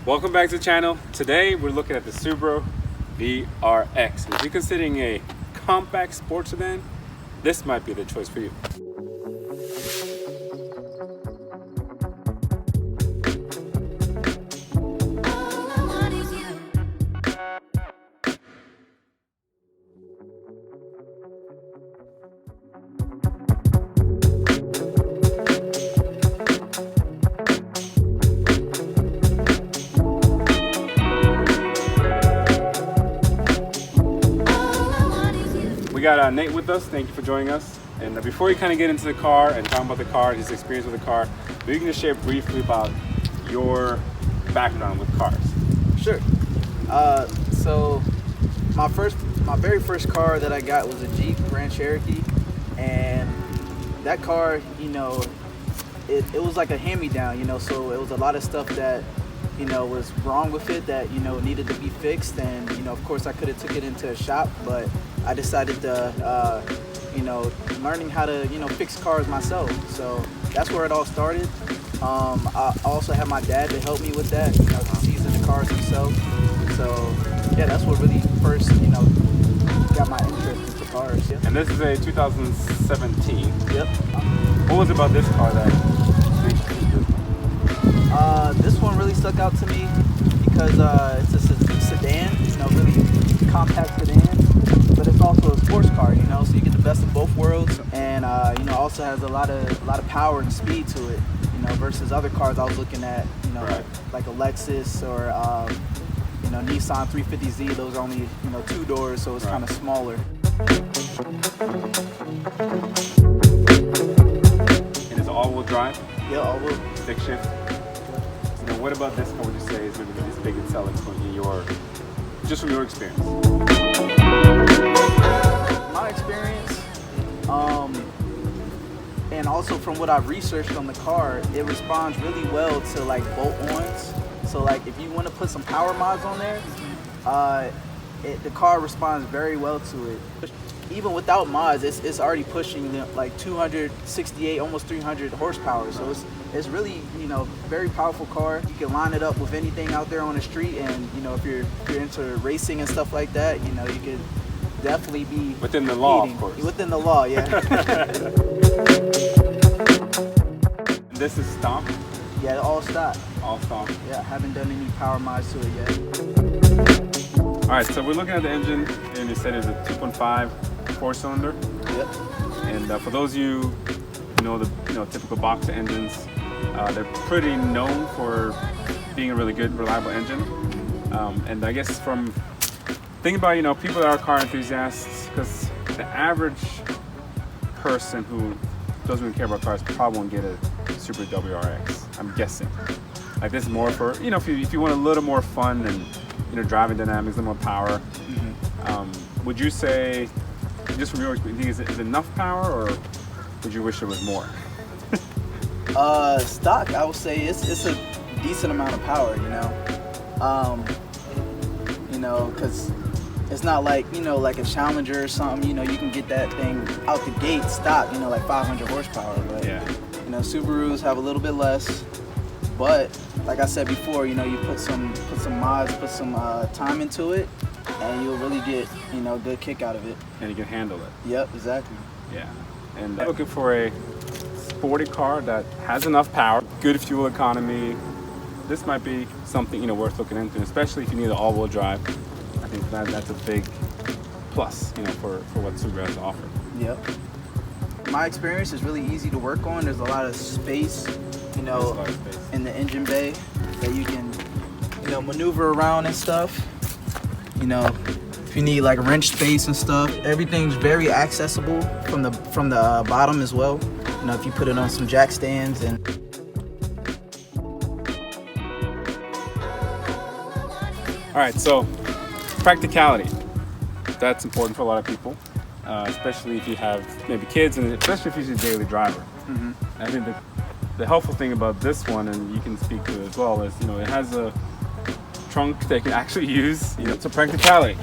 Welcome back to the channel. Today we're looking at the Subaru WRX. If you're considering a compact sports sedan, this might be the choice for you. We got Nate with us. Thank you for joining us. And before you kind of get into the car and talk about the car, his experience with the car, maybe you can just share briefly about your background with cars. Sure. So my very first car that I got was a Jeep Grand Cherokee, and that car, it was like a hand-me-down, so it was a lot of stuff that was wrong with it that needed to be fixed. And of course I could have took it into a shop, but I decided to learning how to fix cars myself. So that's where it all started. I also had my dad to help me with that, he seasoned the cars himself. So yeah, that's what really first got my interest into cars. Yeah. And this is a 2017. Yep. What was it about this car that this one really stuck out to me because it's a sedan, really compact sedan, but it's also a sports car, so you get the best of both worlds, and also has a lot of power and speed to it, versus other cars I was looking at, Right. like a Lexus or Nissan 350Z. Those are only 2 doors, so it's Right. kind of smaller. And it's all-wheel drive, Yeah, all-wheel. stick shift. What about this car would you say is maybe this biggest selling point in just from your experience? My experience, and also from what I've researched on the car, it responds really well to like bolt-ons. So like if you want to put some power mods on there, the car responds very well to it. Even without mods, it's already pushing like 268, almost 300 horsepower. So it's really very powerful car. You can line it up with anything out there on the street, and if you're into racing and stuff like that, you could definitely be Within the law, competing. of course. Within the law, yeah. And this is stock? Yeah, all stock. All stock. Yeah, haven't done any power mods to it yet. All right, so we're looking at the engine, and you said it's a 2.5 4-cylinder. Yep. And for those of you who know the typical boxer engines, they're pretty known for being a really good, reliable engine. And I guess from thinking about people that are car enthusiasts, because the average person who doesn't really care about cars probably won't get a Subaru WRX. I'm guessing. Like this is more for if you want a little more fun and driving dynamics, a little more power. Mm-hmm. Would you say, just from your experience, is it enough power, or would you wish there was more? Stock, I would say it's a decent amount of power, because it's not like like a Challenger or something. You can get that thing out the gate stock, like 500 horsepower. But Yeah. Subarus have a little bit less. But like I said before, you put some mods, put some time into it, and you'll really get a good kick out of it. And you can handle it. Yep, exactly. Yeah. And looking for a sporty car that has enough power, good fuel economy, this might be something worth looking into, especially if you need an all-wheel drive. I think that's a big plus, for what Subaru has to offer. Yep. My experience is really easy to work on. There's a lot of space, There's a lot of space. in the engine bay that you can, maneuver around and stuff. If you need like wrench space and stuff, everything's very accessible from the bottom as well. If you put it on some jack stands and. All right, so practicality. That's important for a lot of people, especially if you have maybe kids, and especially if you're a daily driver. Mm-hmm. I think the helpful thing about this one, and you can speak to it as well, is it has a trunk that you can actually use. It's a practicality.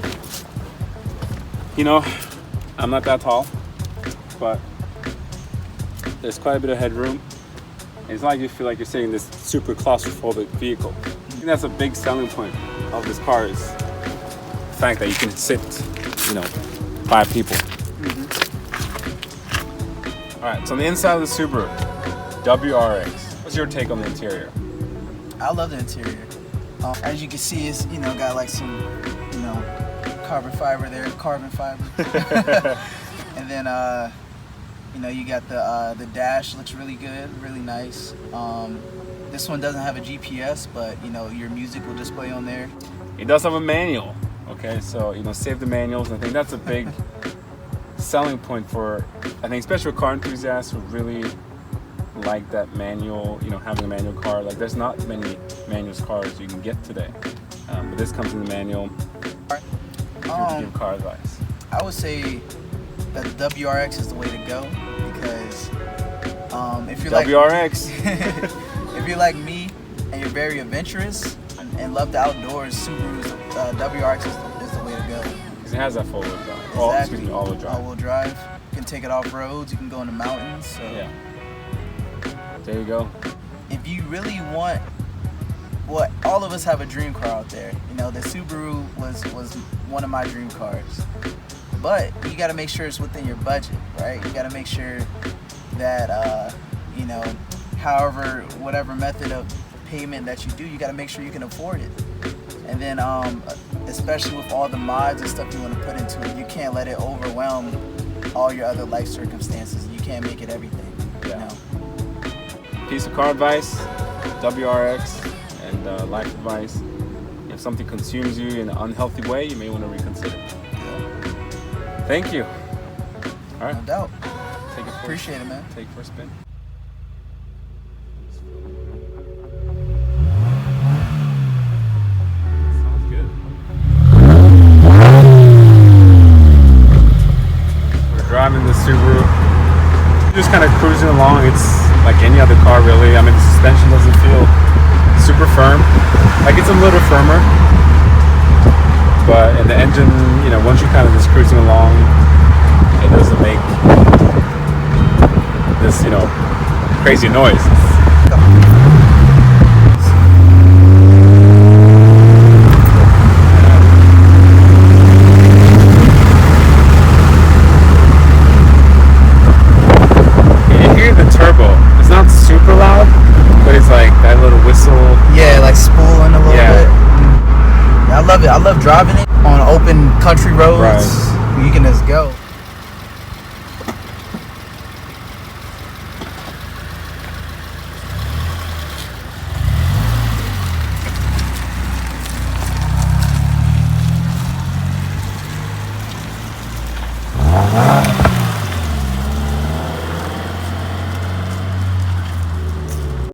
I'm not that tall, but there's quite a bit of headroom. And it's not like you feel like you're sitting in this super claustrophobic vehicle. think that's a big selling point of this car is the fact that you can sit, 5 people. All right, so on the inside of the Subaru WRX, what's your take on the interior? I love the interior. As you can see, it's got like some carbon fiber there, and then you got the dash looks really good, really nice. This one doesn't have a GPS, but your music will display on there. It does have a manual. Okay, so save the manuals. I think that's a big selling point for, I think, especially for car enthusiasts who really like that manual, having a manual car. Like, there's not many manual cars you can get today, but this comes in the manual. Give car advice. I would say that the WRX is the way to go because if you're WRX, if you're like me and you're very adventurous and love the outdoors, Subaru's WRX is the way to go. Because it has that four-wheel drive. Exactly. All-wheel drive. All-wheel drive. You can take it off roads. You can go in the mountains. So. Yeah. There you go. If you really want, all of us have a dream car out there. The Subaru was one of my dream cars. But you got to make sure it's within your budget, right? You got to make sure that, whatever method of payment that you do, you got to make sure you can afford it. And then, especially with all the mods and stuff you want to put into it, you can't let it overwhelm all your other life circumstances. You can't make it everything. Yeah. Piece of car advice, WRX, and life advice. If something consumes you in an unhealthy way, you may want to reconsider. Yeah. Thank you. All right. No doubt. Appreciate it, man. Take it for a spin. Sounds good. We're driving the Subaru. Just kind of cruising along. It's like any other car, really. I mean, the suspension doesn't feel super firm. Like, it's a little firmer, but in the engine, once you're kind of just cruising along, it doesn't make this, crazy noise. You hear the turbo. It's not super loud, but it's like that little whistle. Yeah, like spooling a little bit. Yeah, I love it. I love driving it on open country roads. Right. You can just go.